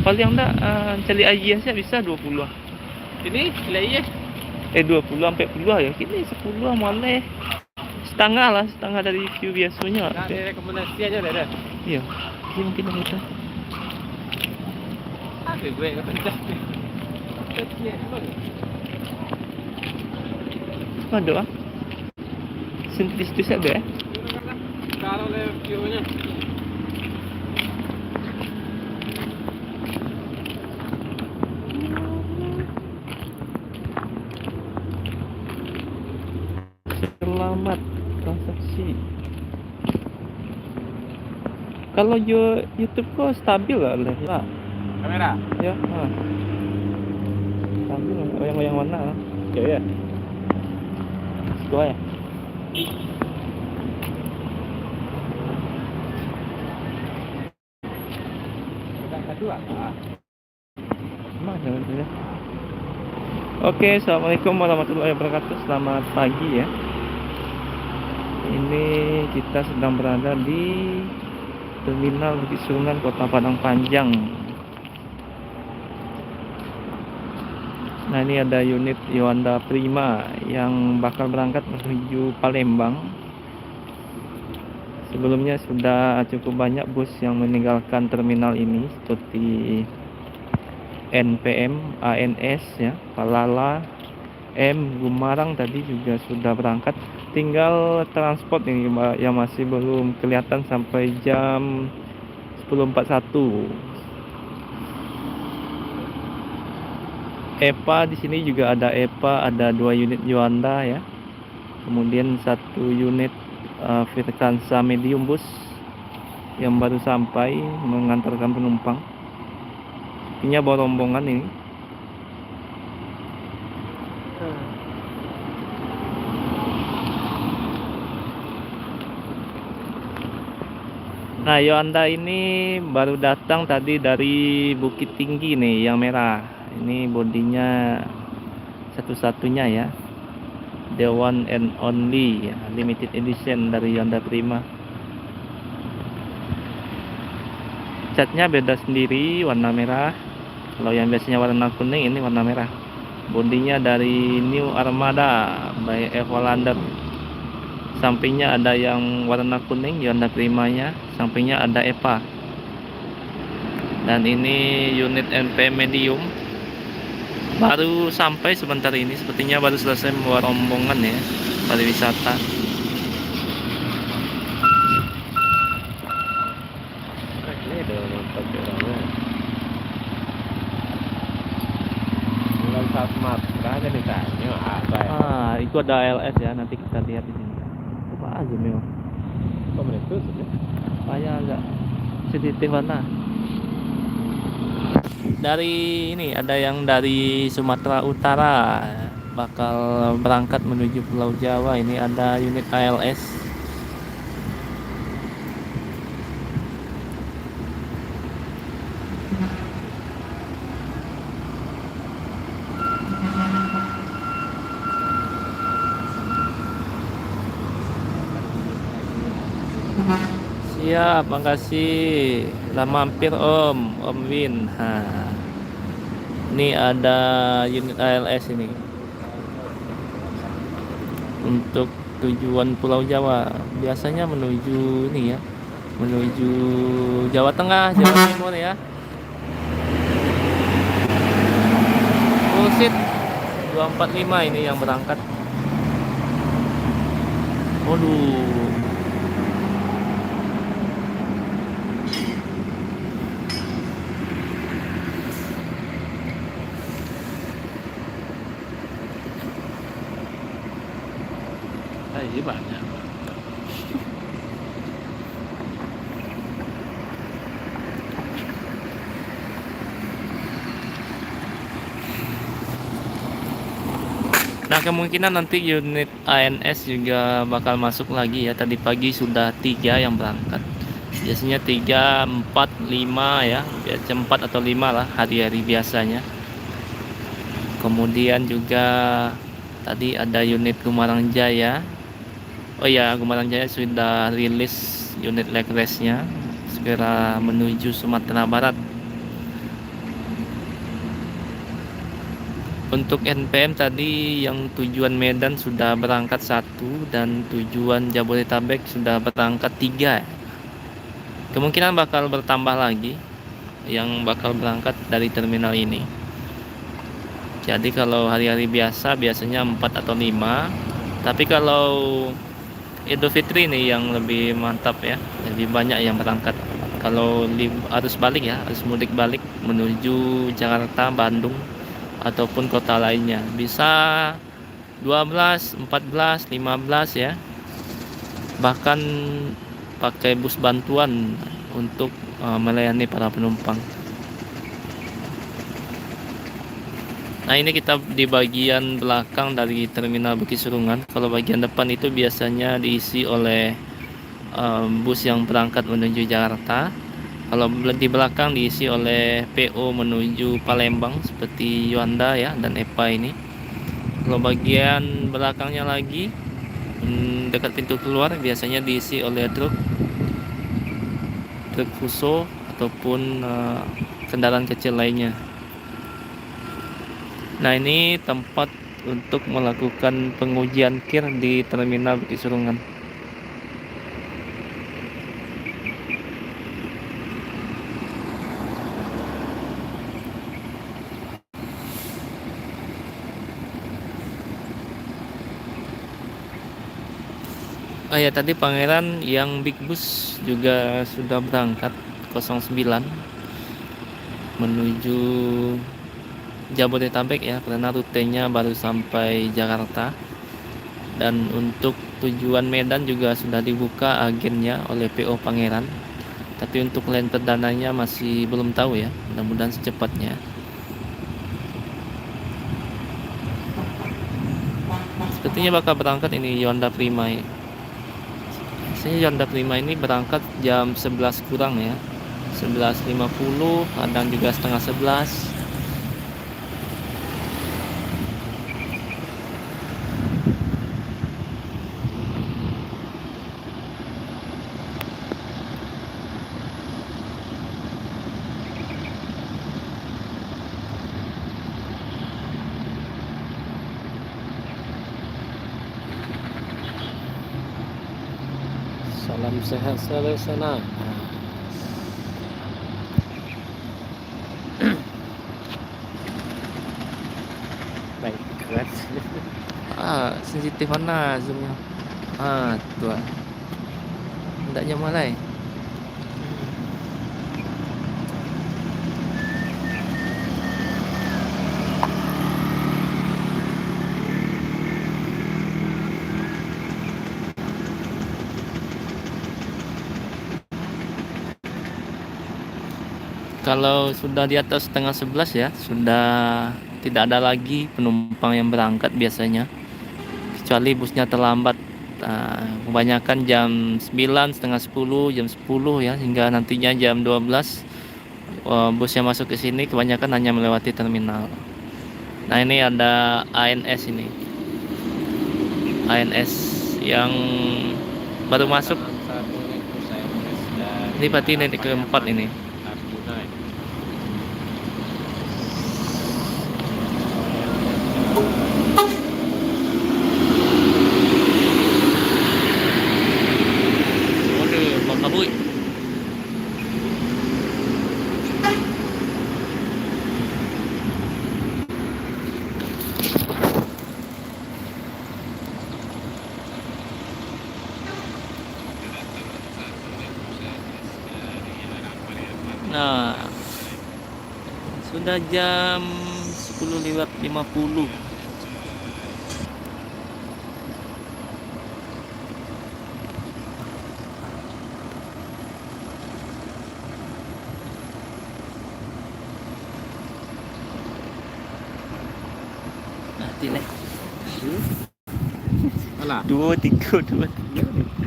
Paling enggak cari aja sih bisa 20. Ini nilai 20 sampai puluh ya. Kini 10 malah setengah lah, setengah dari view biasanya. nah, ada rekomendasi aja deh. Iya. Ini mungkin kita. Ada gue kata dah. Ada ah. Sintis ada ya. Kalau lihat view-nya. Selamat transaksi. Kalau YouTube kok stabil lah, ya. Kamera. Ya, stabil. Yang mana? Ya. Dua ya. Kedua. Ya. Oke, assalamualaikum warahmatullahi wabarakatuh. Selamat pagi ya. Ini kita sedang berada di Terminal Bukit Sungan, Kota Padang Panjang. Nah, ini ada unit Yuanda Prima yang bakal berangkat menuju Palembang. Sebelumnya sudah cukup banyak bus yang meninggalkan terminal ini seperti NPM, ANS ya, Palala, M, Gumarang tadi juga sudah berangkat. Tinggal transport ini yang masih belum kelihatan sampai jam 10.41. EPA di sini juga ada EPA, ada 2 unit Yuanda ya. Kemudian 1 unit Virkansa Medium Bus yang baru sampai mengantarkan penumpang. Ini bawa rombongan ini. Nah, Yuanda ini baru datang tadi dari Bukit Tinggi nih, yang merah. Ini bodinya satu-satunya ya, the one and only ya, limited edition dari Yuanda Prima. Catnya beda sendiri, warna merah. Kalau yang biasanya warna kuning, ini warna merah. Bodinya dari New Armada by Evolander. Sampingnya ada yang warna kuning, Yuanda Primanya. Sampingnya ada EPA. Dan ini unit NP Medium. Baru sampai sebentar ini, sepertinya baru selesai membawa rombongan ya, pariwisata. Ini ada nonton orangnya. Bulan saat matra aja ditanya apa ya? Itu ada ALS ya, nanti kita lihat di sini. Apa aja memang? Kok meletus ya? Kayak agak sedikit warna. Dari ini ada yang dari Sumatera Utara bakal berangkat menuju Pulau Jawa. Ini ada unit ALS. Siap, makasih. Lah mampir Om Win. Ini ada unit ALS ini untuk tujuan Pulau Jawa. Biasanya menuju ini ya, menuju Jawa Tengah, Jawa Timur ya. Bullshit 245 ini yang berangkat. Waduh. Ini banyak. Nah, kemungkinan nanti unit ANS juga bakal masuk lagi ya. Tadi pagi sudah 3 yang berangkat. Biasanya 3, 4, 5 ya. Biasa 4 atau 5 lah hari-hari biasanya. Kemudian juga tadi ada unit Gumarang Jaya. Oh ya, Gumarang Jaya sudah rilis unit leg race-nya segera menuju Sumatera Barat. Untuk NPM tadi yang tujuan Medan sudah berangkat 1 dan tujuan Jabodetabek sudah berangkat 3. Kemungkinan bakal bertambah lagi yang bakal berangkat dari terminal ini. Jadi kalau hari-hari biasa biasanya 4 atau 5. Tapi kalau Idul Fitri ini yang lebih mantap ya, lebih banyak yang berangkat. Kalau arus balik ya, arus mudik balik menuju Jakarta, Bandung ataupun kota lainnya bisa 12, 14, 15 ya, bahkan pakai bus bantuan untuk melayani para penumpang. Nah ini kita di bagian belakang dari terminal Bukit Surungan. Kalau bagian depan itu biasanya diisi oleh bus yang berangkat menuju Jakarta. Kalau di belakang diisi oleh PO menuju Palembang seperti Yuanda ya dan EPA ini. Kalau bagian belakangnya lagi dekat pintu keluar biasanya diisi oleh truk fuso ataupun kendaraan kecil lainnya. Nah ini tempat untuk melakukan pengujian kir di terminal Bukit Surungan. Oh ya tadi Pangeran yang Big Bus juga sudah berangkat 09 menuju Jabodetabek ya, karena rutenya baru sampai Jakarta. Dan untuk tujuan Medan juga sudah dibuka agennya oleh PO Pangeran. Tapi untuk lain perdananya masih belum tahu ya, mudah-mudahan secepatnya. Sepertinya bakal berangkat ini Yonda Prima ya. Biasanya Yonda Prima ini berangkat jam 11 kurang ya, 11.50, kadang juga setengah 11. Salam sehat selalu sana. Baik, keras. Sensitif mana zoomnya? Tuh. Hendaknya mulai. Kalau sudah di atas setengah 11 ya, sudah tidak ada lagi penumpang yang berangkat biasanya. Kecuali busnya terlambat. Kebanyakan jam 9, setengah 10, jam 10 ya, hingga nantinya jam 12. Bus yang masuk ke sini kebanyakan hanya melewati terminal. Nah ini ada ANS ini. ANS yang baru masuk. Ini berarti titik keempat ini. Makabui. Nah, sudah jam 10.50. Nah, tidak. Alah. 2, 3, 2, 3.